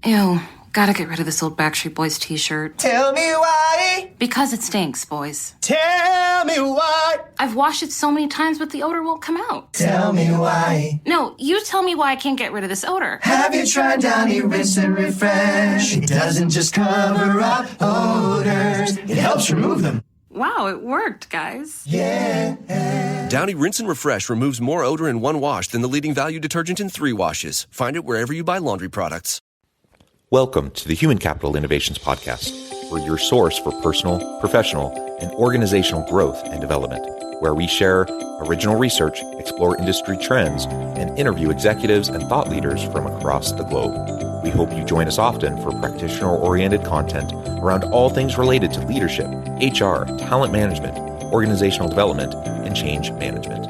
Ew, gotta get rid of this old Backstreet Boys t-shirt. Tell me why. Because it stinks, boys. Tell me why. I've washed it so many times, but the odor won't come out. Tell me why. No, you tell me why I can't get rid of this odor. Have you tried Downy Rinse and Refresh? It doesn't just cover up odors, it helps remove them. Wow, it worked, guys. Yeah. Downy Rinse and Refresh removes more odor in one wash than the leading value detergent in 3 washes. Find it wherever you buy laundry products. Welcome to the Human Capital Innovations Podcast. We're your source for personal, professional, and organizational growth and development, where we share original research, explore industry trends, and interview executives and thought leaders from across the globe. We hope you join us often for practitioner-oriented content around all things related to leadership, HR, talent management, organizational development, and change management.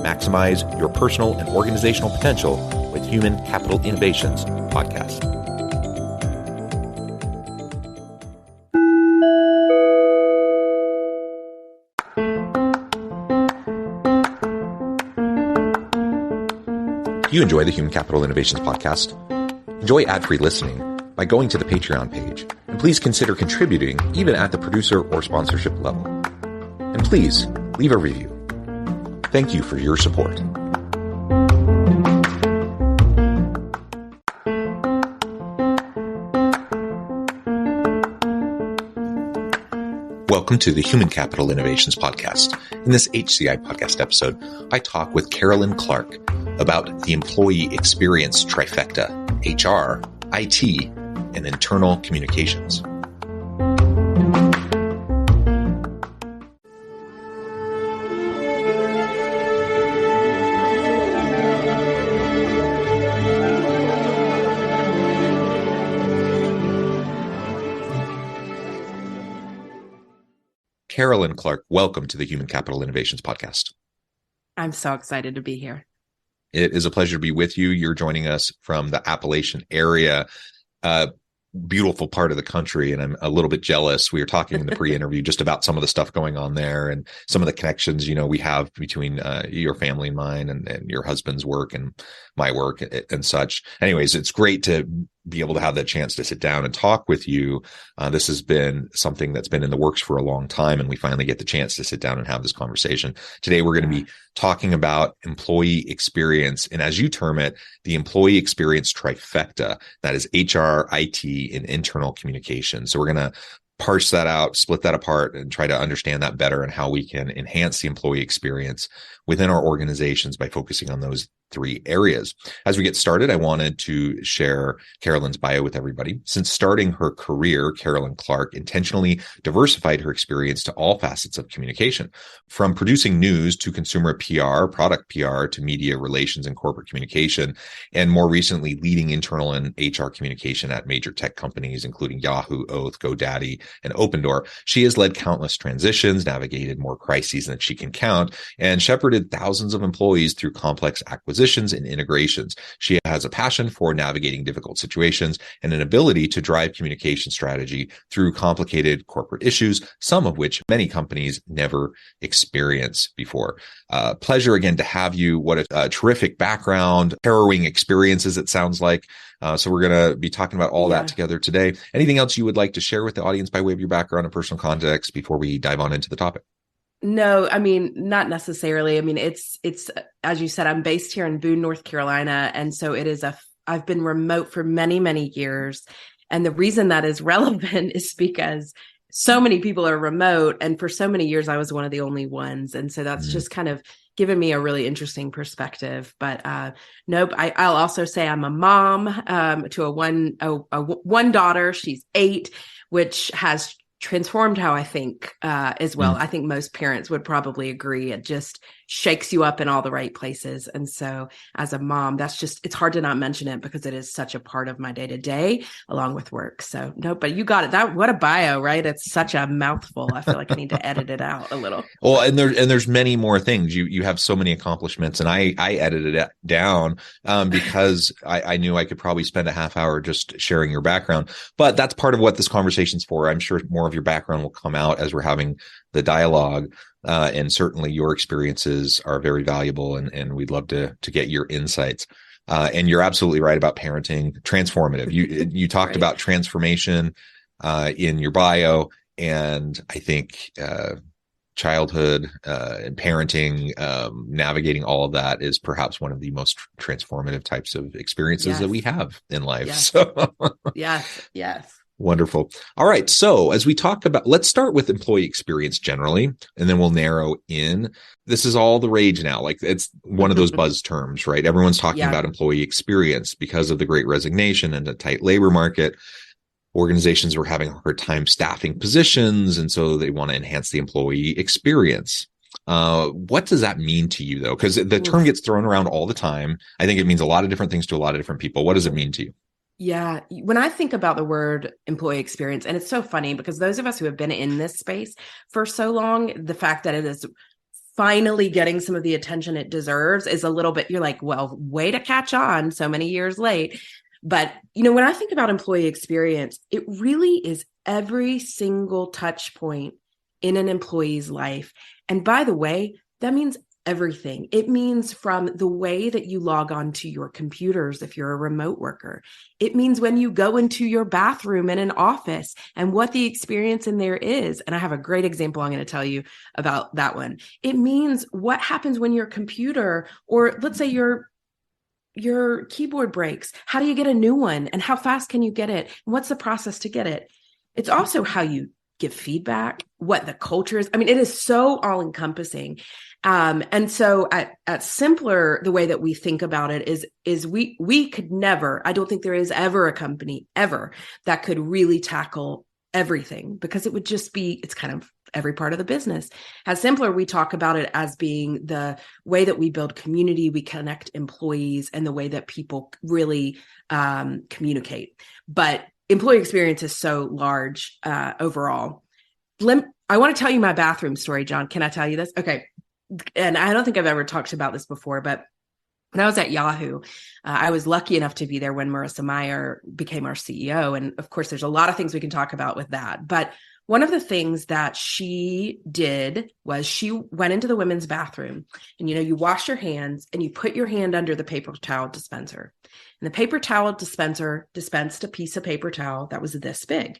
Maximize your personal and organizational potential with Human Capital Innovations Podcast. If you enjoy the Human Capital Innovations Podcast, enjoy ad-free listening by going to the Patreon page, and please consider contributing even at the producer or sponsorship level. And please leave a review. Thank you for your support. Welcome to the Human Capital Innovations Podcast. In this HCI Podcast episode, I talk with Carolyn Clark about the employee experience trifecta, HR, IT, and internal communications. Carolyn Clark, welcome to the Human Capital Innovations Podcast. I'm so excited to be here. It is a pleasure to be with you. You're joining us from the Appalachian area, beautiful part of the country, and I'm a little bit jealous. We were talking in the pre-interview just about some of the stuff going on there and some of the connections, we have between your family and mine and your husband's work and my work and such. Anyways, it's great to be able to have that chance to sit down and talk with you. This has been something that's been in the works for a long time, and we finally get the chance to sit down and have this conversation. Today, we're going to be talking about employee experience, and as you term it, the employee experience trifecta. That is HR, IT, and internal communication. So we're going to parse that out, split that apart, and try to understand that better and how we can enhance the employee experience within our organizations by focusing on those 3 areas. As we get started, I wanted to share Carolyn's bio with everybody. Since starting her career, Carolyn Clark intentionally diversified her experience to all facets of communication, from producing news to consumer PR, product PR, to media relations and corporate communication, and more recently, leading internal and HR communication at major tech companies, including Yahoo, Oath, GoDaddy, and Opendoor. She has led countless transitions, navigated more crises than she can count, and shepherded thousands of employees through complex acquisitions and integrations. She has a passion for navigating difficult situations and an ability to drive communication strategy through complicated corporate issues, some of which many companies never experience before. Pleasure again to have you. What a terrific background, harrowing experiences, it sounds like. So we're going to be talking about all that together today. Anything else you would like to share with the audience by way of your background and personal context before we dive on into the topic? No, not necessarily. It's as you said, I'm based here in Boone, North Carolina. And so I've been remote for many, many years. And the reason that is relevant is because so many people are remote. And for so many years, I was one of the only ones. And so that's just kind of given me a really interesting perspective. But nope, I'll also say I'm a mom to a one daughter. She's 8, which has transformed how I think as well. I think most parents would probably agree. It just shakes you up in all the right places. And so as a mom, it's hard to not mention it because it is such a part of my day to day along with work. So no, but you got it. What a bio, right? It's such a mouthful. I feel like I need to edit it out a little. Well, and there's many more things. You have so many accomplishments, and I edited it down because I knew I could probably spend a half hour just sharing your background, but that's part of what this conversation's for. I'm sure more of your background will come out as we're having the dialogue. And certainly your experiences are very valuable, and we'd love to get your insights. And you're absolutely right about parenting, transformative. You talked Right. about transformation in your bio, and I think childhood and parenting, navigating all of that is perhaps one of the most transformative types of experiences that we have in life. Yes. So Yes. wonderful. All right. So as we talk about, let's start with employee experience generally, and then we'll narrow in. This is all the rage now. Like, it's one of those buzz terms, right? Everyone's talking about employee experience because of the Great Resignation and the tight labor market. Organizations were having a hard time staffing positions, and so they want to enhance the employee experience. What does that mean to you, though? Because the term gets thrown around all the time. I think it means a lot of different things to a lot of different people. What does it mean to you? Yeah. When I think about the word employee experience, and it's so funny because those of us who have been in this space for so long, the fact that it is finally getting some of the attention it deserves is a little bit, you're like, well, way to catch on so many years late. But, when I think about employee experience, it really is every single touch point in an employee's life. And by the way, that means everything. It means from the way that you log on to your computers if you're a remote worker. It means when you go into your bathroom in an office and what the experience in there is. And I have a great example I'm going to tell you about that one. It means what happens when your computer, or let's say your keyboard breaks. How do you get a new one? And how fast can you get it? And what's the process to get it? It's also how you give feedback, what the culture is. I mean, it is so all encompassing. And so at Simpler, the way that we think about it is we could never, I don't think there is ever a company ever that could really tackle everything, because it would just be, it's kind of every part of the business. At Simpler, we talk about it as being the way that we build community, we connect employees, and the way that people really communicate. But employee experience is so large overall. I want to tell you my bathroom story, John. Can I tell you this? Okay. And I don't think I've ever talked about this before, but when I was at Yahoo, I was lucky enough to be there when Marissa Mayer became our CEO. And of course, there's a lot of things we can talk about with that. But one of the things that she did was she went into the women's bathroom, and, you wash your hands and you put your hand under the paper towel dispenser. And the paper towel dispenser dispensed a piece of paper towel that was this big.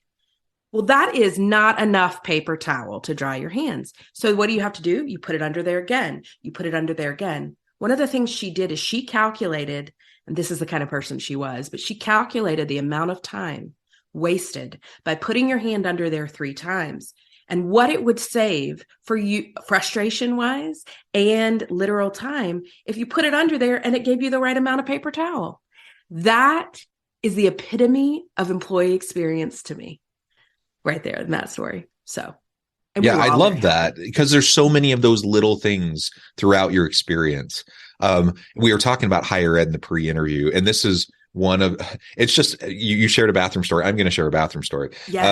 Well, that is not enough paper towel to dry your hands. So what do you have to do? You put it under there again. You put it under there again. One of the things she did is she calculated, and this is the kind of person she was, but she calculated the amount of time wasted by putting your hand under there 3 times, and what it would save for you frustration wise and literal time if you put it under there and it gave you the right amount of paper towel. That is the epitome of employee experience to me right there in that story. So yeah, I love that, because there's so many of those little things throughout your experience. We were talking about higher ed in the pre-interview, and this is one of, it's just, you shared a bathroom story. I'm going to share a bathroom story. Yes.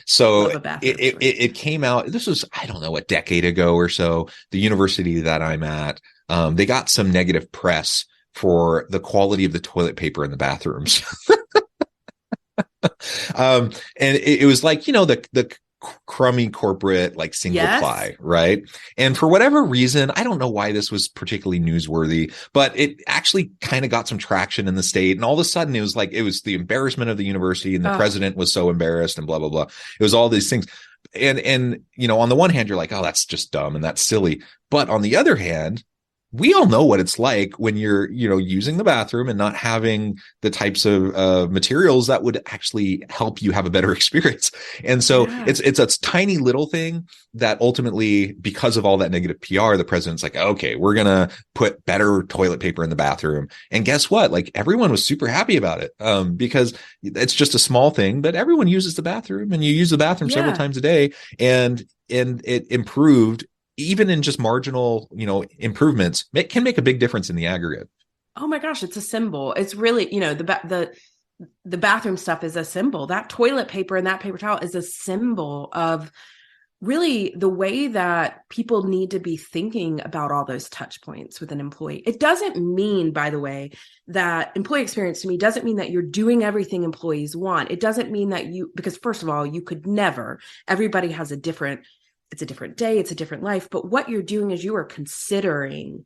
So bathroom it came out, this was, I don't know, a decade ago or so. The university that I'm at, they got some negative press for the quality of the toilet paper in the bathrooms. And it was like, the crummy corporate, like single ply, right? And for whatever reason, I don't know why this was particularly newsworthy, but it actually kind of got some traction in the state. And all of a sudden it was the embarrassment of the university, and the president was so embarrassed, and blah, blah, blah. It was all these things. And, on the one hand, you're like, oh, that's just dumb and that's silly. But on the other hand, we all know what it's like when you're, using the bathroom and not having the types of materials that would actually help you have a better experience. And so it's a tiny little thing that ultimately, because of all that negative PR, the president's like, okay, we're going to put better toilet paper in the bathroom. And guess what? Like, everyone was super happy about it, because it's just a small thing, but everyone uses the bathroom, and you use the bathroom several times a day, and it improved. Even in just marginal, improvements, it can make a big difference in the aggregate. Oh my gosh, it's a symbol. It's really, the bathroom stuff is a symbol. That toilet paper and that paper towel is a symbol of really the way that people need to be thinking about all those touch points with an employee. It doesn't mean, by the way, that employee experience to me doesn't mean that you're doing everything employees want. It doesn't mean that because first of all, you could never, everybody has it's a different day, it's a different life. But what you're doing is you are considering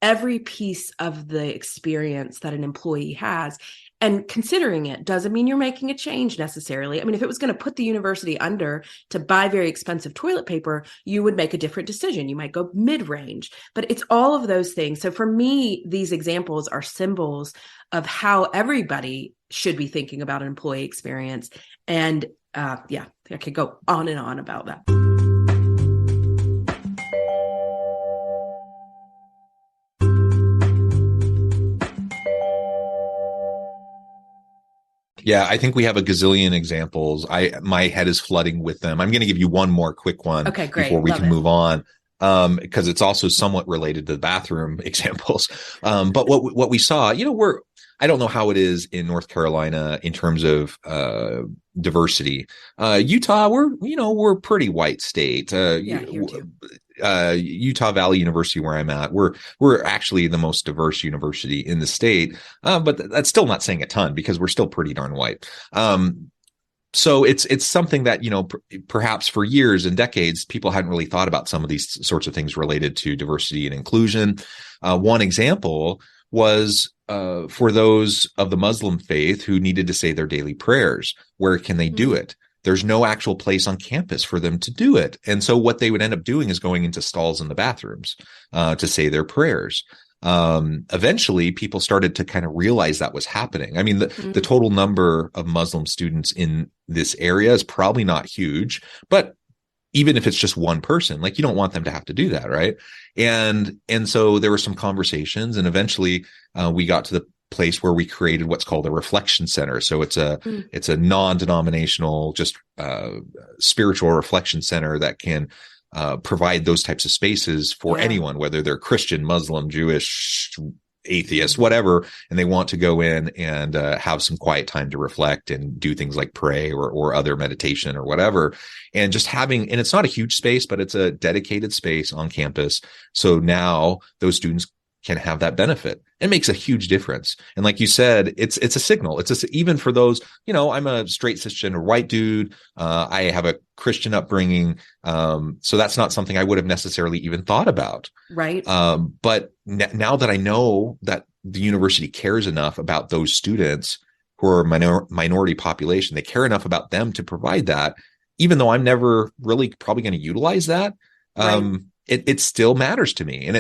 every piece of the experience that an employee has. And considering it doesn't mean you're making a change necessarily. I mean, if it was going to put the university under to buy very expensive toilet paper, you would make a different decision. You might go mid-range, but it's all of those things. So for me, these examples are symbols of how everybody should be thinking about an employee experience. And I could go on and on about that. Yeah, I think we have a gazillion examples. My head is flooding with them. I'm going to give you one more quick one before we can move on, because it's also somewhat related to the bathroom examples. But what we saw, I don't know how it is in North Carolina in terms of diversity. Utah, we're a pretty white state. Here too. Utah Valley University, where I'm at, we're actually the most diverse university in the state, but that's still not saying a ton because we're still pretty darn white. So it's something that, perhaps for years and decades, people hadn't really thought about some of these sorts of things related to diversity and inclusion. One example was for those of the Muslim faith who needed to say their daily prayers. Where can they do it? There's no actual place on campus for them to do it. And so what they would end up doing is going into stalls in the bathrooms to say their prayers. Eventually, people started to kind of realize that was happening. I mean, the total number of Muslim students in this area is probably not huge, but even if it's just one person, you don't want them to have to do that, right? And so there were some conversations, and eventually we got to the place where we created what's called a reflection center. So it's a non-denominational, just spiritual reflection center that can provide those types of spaces for anyone, whether they're Christian, Muslim, Jewish, atheist, whatever, and they want to go in and have some quiet time to reflect and do things like pray or other meditation or whatever. And just and it's not a huge space, but it's a dedicated space on campus. So now those students can have that benefit. It makes a huge difference. And like you said, it's a signal. Even for those, I'm a straight cisgender white dude. I have a Christian upbringing. So that's not something I would have necessarily even thought about. Right. But now that I know that the university cares enough about those students who are minority population, they care enough about them to provide that, even though I'm never really probably going to utilize that. Right. It still matters to me, and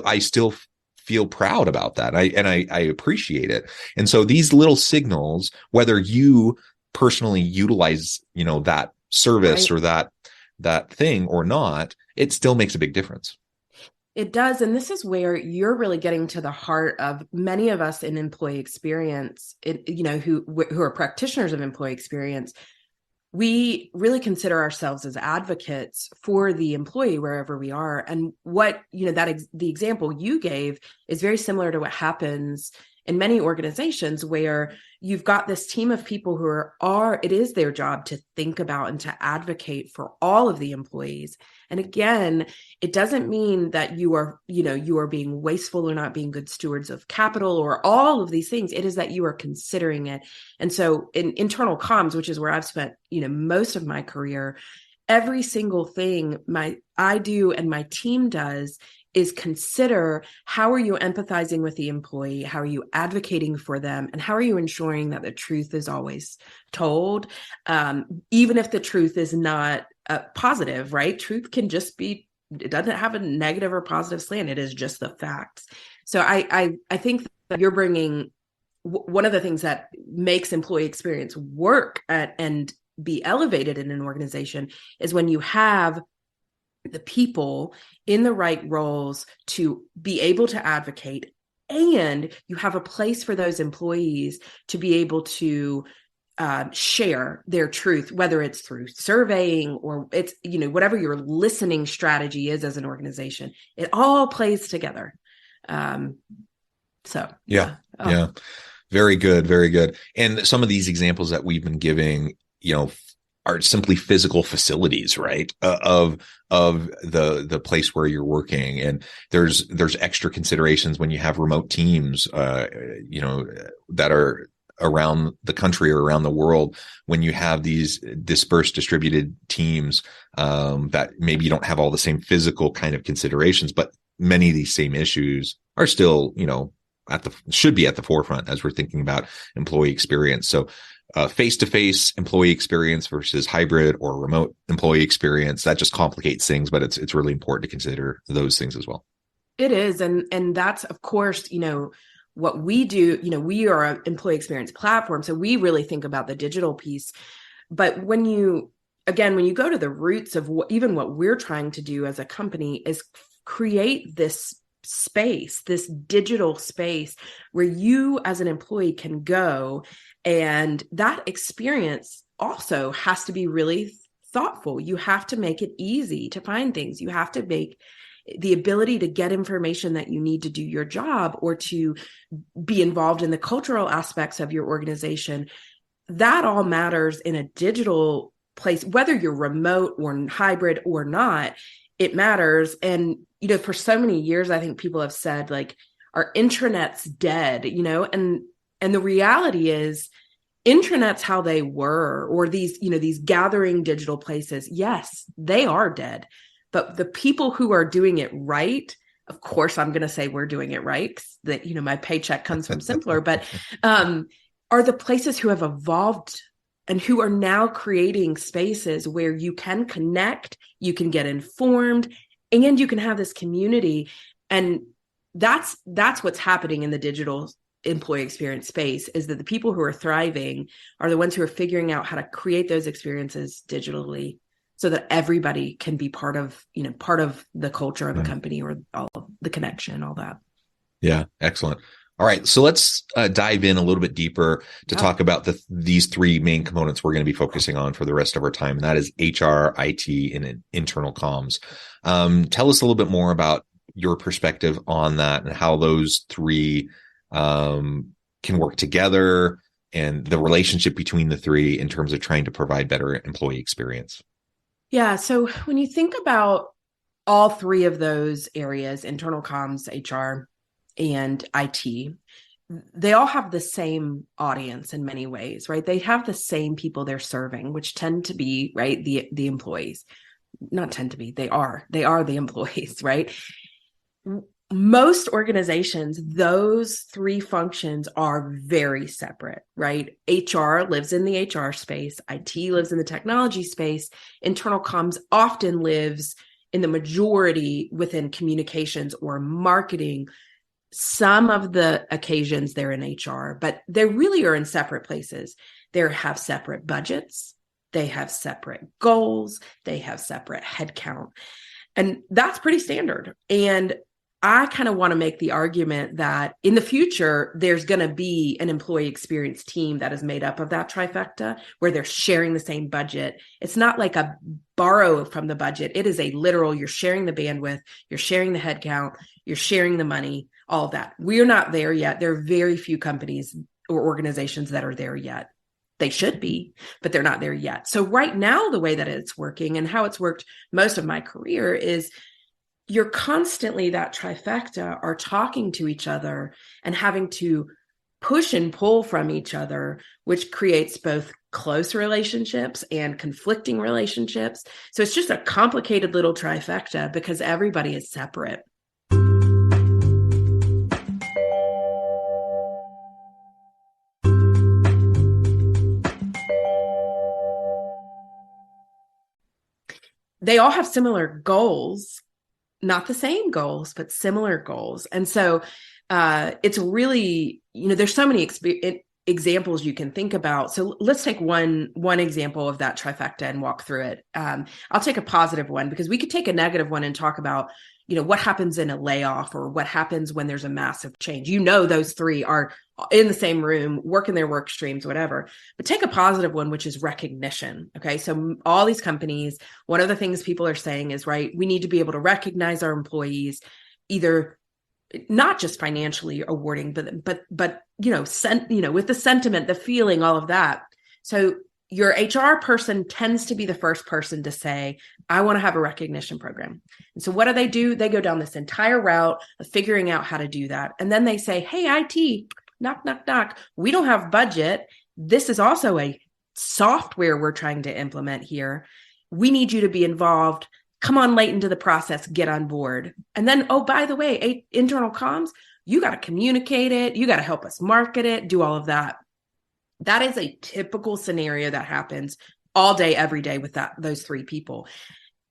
I still feel proud about that. I appreciate it. And so these little signals, whether you personally utilize, that service or that thing or not, it still makes a big difference. It does. And this is where you're really getting to the heart of many of us in employee experience, who are practitioners of employee experience. We really consider ourselves as advocates for the employee wherever we are. And what, the example you gave is very similar to what happens in many organizations where you've got this team of people who it is their job to think about and to advocate for all of the employees. And again, it doesn't mean that you are being wasteful or not being good stewards of capital or all of these things. It is that you are considering it. And so in internal comms, which is where I've spent, most of my career, every single thing I do and my team does is consider, how are you empathizing with the employee? How are you advocating for them? And how are you ensuring that the truth is always told? Even if the truth is not positive, right? Truth can just be, it doesn't have a negative or positive slant. It is just the facts. So I think that you're bringing one of the things that makes employee experience work and be elevated in an organization is when you have the people in the right roles to be able to advocate, and you have a place for those employees to be able to share their truth, whether it's through surveying or it's, whatever your listening strategy is as an organization. It all plays together. Yeah. Very good. Very good. And some of these examples that we've been giving, are simply physical facilities, right? Of the place where you're working. And there's extra considerations when you have remote teams, that are around the country or around the world, when you have these dispersed, distributed teams, that maybe you don't have all the same physical kind of considerations, but many of these same issues are still, should be at the forefront as we're thinking about employee experience. So face-to-face employee experience versus hybrid or remote employee experience, that just complicates things, but it's really important to consider those things as well. It is. And that's, of course, what we do. We are an employee experience platform, so we really think about the digital piece. But when you go to the roots of what we're trying to do as a company is create this space, this digital space where you as an employee can go, and that experience also has to be really thoughtful. You have to make it easy to find things. You have to make the ability to get information that you need to do your job or to be involved in the cultural aspects of your organization. That all matters in a digital place, whether you're remote or hybrid or not, it matters. And, for so many years, I think people have said like, our intranet's dead, and the reality is intranet's how they were, or these gathering digital places. Yes, they are dead. But the people who are doing it right, of course, I'm going to say we're doing it right, 'cause that, my paycheck comes from Simpler, but are the places who have evolved and who are now creating spaces where you can connect, you can get informed, and you can have this community. And that's what's happening in the digital employee experience space, is that the people who are thriving are the ones who are figuring out how to create those experiences digitally so that everybody can be part of the culture of a company, or all of the connection, all that. Yeah. Excellent. All right. So let's dive in a little bit deeper to talk about these three main components we're going to be focusing on for the rest of our time. And that is HR, IT, and internal comms. Tell us a little bit more about your perspective on that and how those three can work together and the relationship between the three in terms of trying to provide better employee experience. Yeah. So when you think about all three of those areas, internal comms, HR, and IT, they all have the same audience in many ways, right? They have the same people they're serving, which tend to be, right, the employees. Not tend to be, they are the employees, right? Most organizations, those three functions are very separate, right? HR lives in the HR space, IT lives in the technology space, internal comms often lives in the majority within communications or marketing. Some of the occasions they're in HR, but they really are in separate places. They have separate budgets, they have separate goals, they have separate headcount. And that's pretty standard. And I kind of want to make the argument that in the future, there's going to be an employee experience team that is made up of that trifecta, where they're sharing the same budget. It's not like a borrow from the budget. It is a literal, you're sharing the bandwidth, you're sharing the headcount, you're sharing the money, all of that. We're not there yet. There are very few companies or organizations that are there yet. They should be, but they're not there yet. So right now, the way that it's working and how it's worked most of my career is you're constantly, that trifecta, are talking to each other and having to push and pull from each other, which creates both close relationships and conflicting relationships. So it's just a complicated little trifecta because everybody is separate. They all have similar goals. Not the same goals, but similar goals. And so it's really, there's so many examples you can think about. So let's take one example of that trifecta and walk through it. I'll take a positive one because we could take a negative one and talk about, what happens in a layoff or what happens when there's a massive change. Those three are in the same room, working their work streams, whatever. But take a positive one, which is recognition. Okay. So all these companies, one of the things people are saying is, right, we need to be able to recognize our employees, either not just financially awarding, but with the sentiment, the feeling, all of that. So your HR person tends to be the first person to say, I want to have a recognition program. And so what do? They go down this entire route of figuring out how to do that. And then they say, hey, IT, knock, knock, knock. We don't have budget. This is also a software we're trying to implement here. We need you to be involved. come on late into the process, get on board. And then, oh, by the way, internal comms, you got to communicate it. You got to help us market it, do all of that. That is a typical scenario that happens all day, every day with those three people.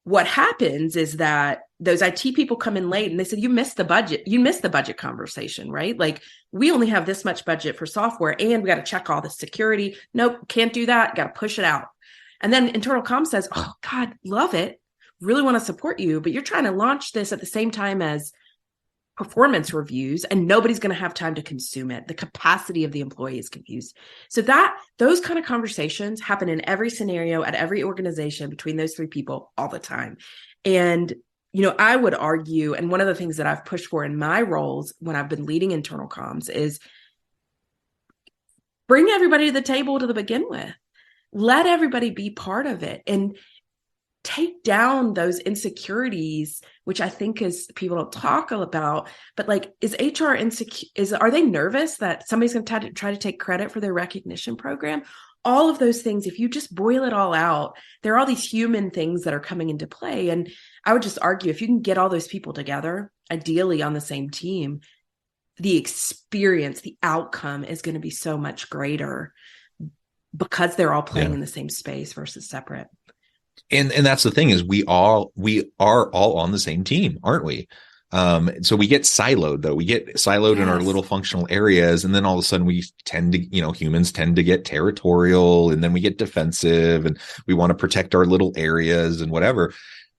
What happens is that those IT people come in late and they said, you missed the budget. You missed the budget conversation, right? Like, we only have this much budget for software and we got to check all the security. Nope, can't do that. Got to push it out. And then internal comm says, oh God, love it. Really want to support you, but you're trying to launch this at the same time as performance reviews and nobody's going to have time to consume it. The capacity of the employee is confused. So those kind of conversations happen in every scenario at every organization between those three people all the time. And, I would argue, and one of the things that I've pushed for in my roles when I've been leading internal comms is bring everybody to the table to begin with. Let everybody be part of it and take down those insecurities, which I think is people don't talk about, but like, is HR insecure? Are they nervous that somebody's going to try to take credit for their recognition program? All of those things, if you just boil it all out, there are all these human things that are coming into play. And I would just argue, if you can get all those people together, ideally on the same team, the experience, the outcome is going to be so much greater because they're all playing in the same space versus separate. And that's the thing is we are all on the same team, aren't we? So we get siloed though. We get siloed in our little functional areas. And then all of a sudden we tend to, humans tend to get territorial and then we get defensive and we want to protect our little areas and whatever.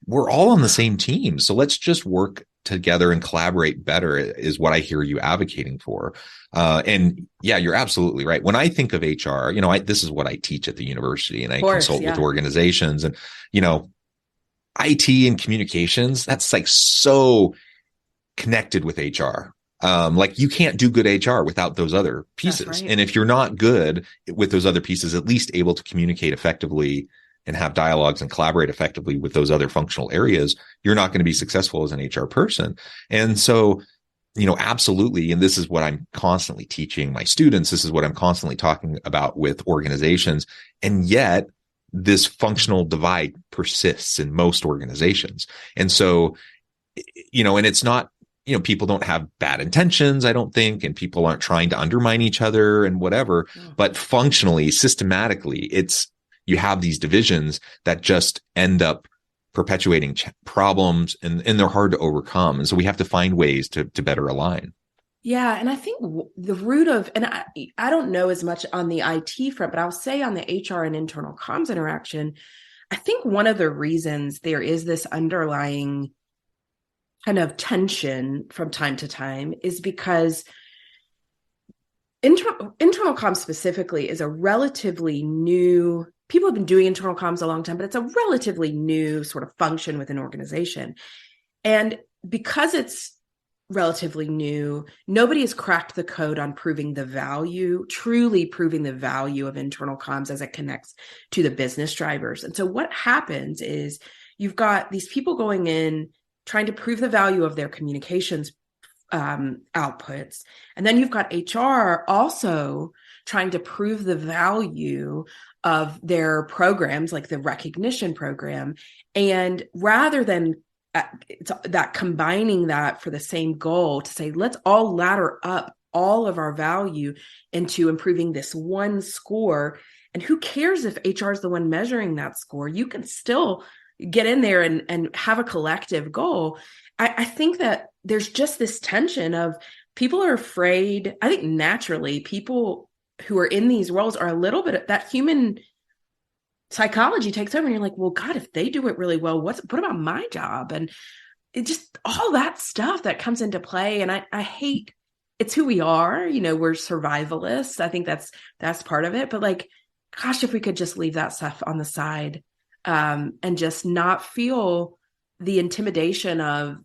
We're all on the same team. So let's just work together and collaborate better is what I hear you advocating for. And yeah, you're absolutely right. When I think of HR, this is what I teach at the university and I consult with organizations and, IT and communications, that's like so connected with HR. Like you can't do good HR without those other pieces. Right. And if you're not good with those other pieces, at least able to communicate effectively and have dialogues and collaborate effectively with those other functional areas, you're not going to be successful as an HR person. And so, absolutely. And this is what I'm constantly teaching my students. This is what I'm constantly talking about with organizations. And yet this functional divide persists in most organizations. And so, and it's not, people don't have bad intentions, I don't think, and people aren't trying to undermine each other and whatever, but functionally, systematically, you have these divisions that just end up perpetuating problems and they're hard to overcome. And so we have to find ways to better align. Yeah. And I think the root of, and I don't know as much on the IT front, but I'll say on the HR and internal comms interaction, I think one of the reasons there is this underlying kind of tension from time to time is because internal comms specifically is a relatively new, people have been doing internal comms a long time, but it's a relatively new sort of function within an organization. And because it's relatively new, nobody has cracked the code on truly proving the value of internal comms as it connects to the business drivers. And so what happens is you've got these people going in, trying to prove the value of their communications outputs. And then you've got HR also trying to prove the value of their programs, like the recognition program. And rather than that combining that for the same goal to say, let's all ladder up all of our value into improving this one score. And who cares if HR is the one measuring that score? You can still get in there and have a collective goal. I think that there's just this tension of people are afraid. I think naturally people who are in these roles are a little bit, that human psychology takes over and you're like, well, God, if they do it really well, what about my job? And it just, all that stuff that comes into play. And I hate, it's who we are, we're survivalists. I think that's part of it. But like, gosh, if we could just leave that stuff on the side and just not feel the intimidation of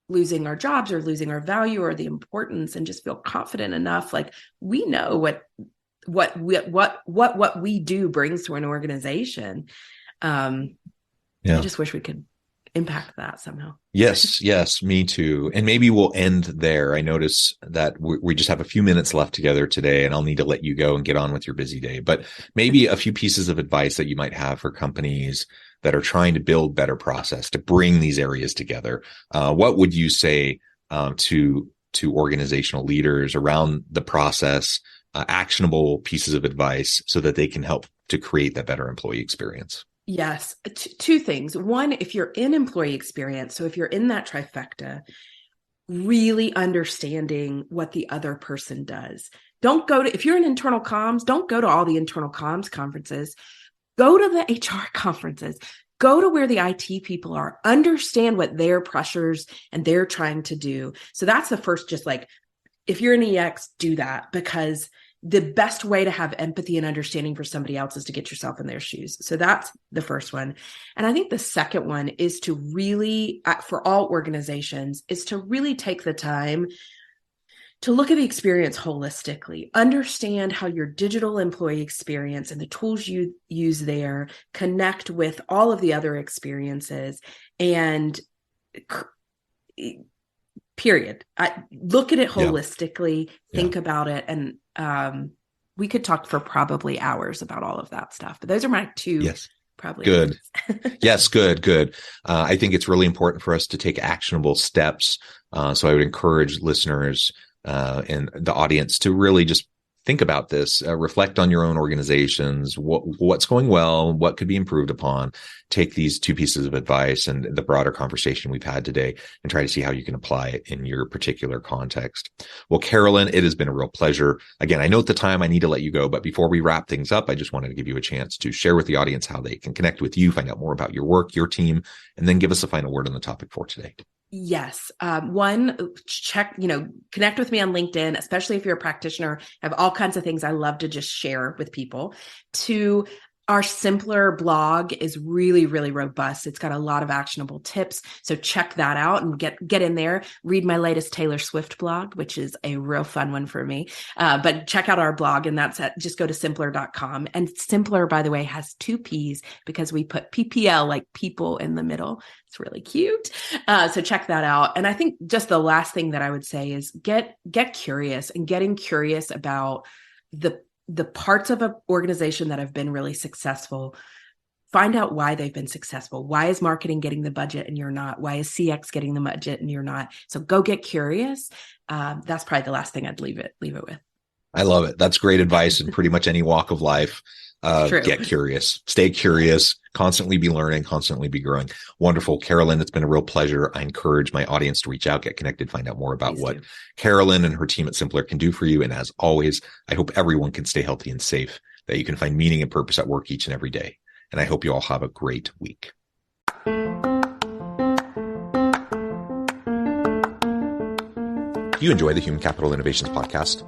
losing our jobs or losing our value or the importance, and just feel confident enough. Like we know what we do brings to an organization. I just wish we could impact that somehow. Yes, me too. And maybe we'll end there. I notice that we just have a few minutes left together today, and I'll need to let you go and get on with your busy day. But maybe a few pieces of advice that you might have for companies that are trying to build better process to bring these areas together. What would you say to organizational leaders around the process, actionable pieces of advice so that they can help to create that better employee experience? Yes. Two things. One, if you're in employee experience, so if you're in that trifecta, really understanding what the other person does. Don't go to, if you're in internal comms, don't go to all the internal comms conferences. Go to the HR conferences. Go to where the IT people are. Understand what their pressures and they're trying to do. So that's the first, just like, if you're an EX, do that, because the best way to have empathy and understanding for somebody else is to get yourself in their shoes. So that's the first one. And I think the second one is to really, for all organizations, is to really take the time to look at the experience holistically, understand how your digital employee experience and the tools you use there connect with all of the other experiences, and period. Look at it holistically, think about it. And we could talk for probably hours about all of that stuff, but those are my two. Probably good. Yes, good. I think it's really important for us to take actionable steps. So I would encourage listeners and the audience to really just think about this, reflect on your own organizations, what's going well, what could be improved upon. Take these two pieces of advice and the broader conversation we've had today and try to see how you can apply it in your particular context. Well, Carolyn, it has been a real pleasure. Again, I know at the time I need to let you go, but before we wrap things up, I just wanted to give you a chance to share with the audience how they can connect with you, find out more about your work, your team, and then give us a final word on the topic for today. Yes. One, connect with me on LinkedIn, especially if you're a practitioner. I have all kinds of things I love to just share with people. Two, our SPHRi blog is really, really robust. It's got a lot of actionable tips. So check that out and get in there. Read my latest Taylor Swift blog, which is a real fun one for me. But check out our blog, and just go to SPHRi.com. And SPHRi, by the way, has 2 P's because we put PPL, like people, in the middle. It's really cute. So check that out. And I think just the last thing that I would say is get curious, and getting curious about the parts of an organization that have been really successful. Find out why they've been successful. Why is marketing getting the budget and you're not? Why is CX getting the budget and you're not? So go get curious. That's probably the last thing I'd leave it with. I love it. That's great advice in pretty much any walk of life. Get curious, stay curious, constantly be learning, constantly be growing. Wonderful. Carolyn, it's been a real pleasure. I encourage my audience to reach out, get connected, find out more about what Carolyn and her team at SPHRi can do for you. And as always, I hope everyone can stay healthy and safe, that you can find meaning and purpose at work each and every day. And I hope you all have a great week. Do you enjoy the Human Capital Innovations podcast?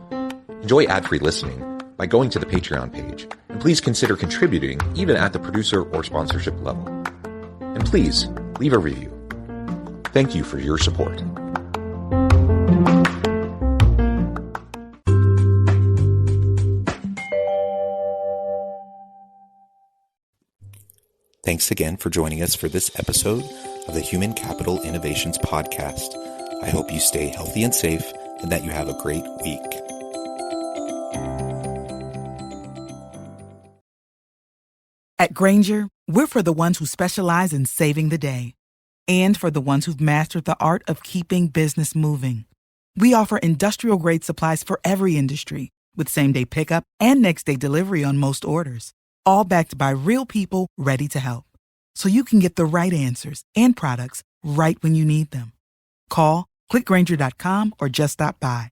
Enjoy ad-free listening by going to the Patreon page, and please consider contributing even at the producer or sponsorship level. And please leave a review. Thank you for your support. Thanks again for joining us for this episode of the Human Capital Innovations podcast. I hope you stay healthy and safe, and that you have a great week. At Grainger, we're for the ones who specialize in saving the day, and for the ones who've mastered the art of keeping business moving. We offer industrial-grade supplies for every industry, with same-day pickup and next-day delivery on most orders, all backed by real people ready to help. So you can get the right answers and products right when you need them. Call, click Grainger.com, or just stop by.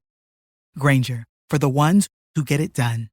Grainger, for the ones who get it done.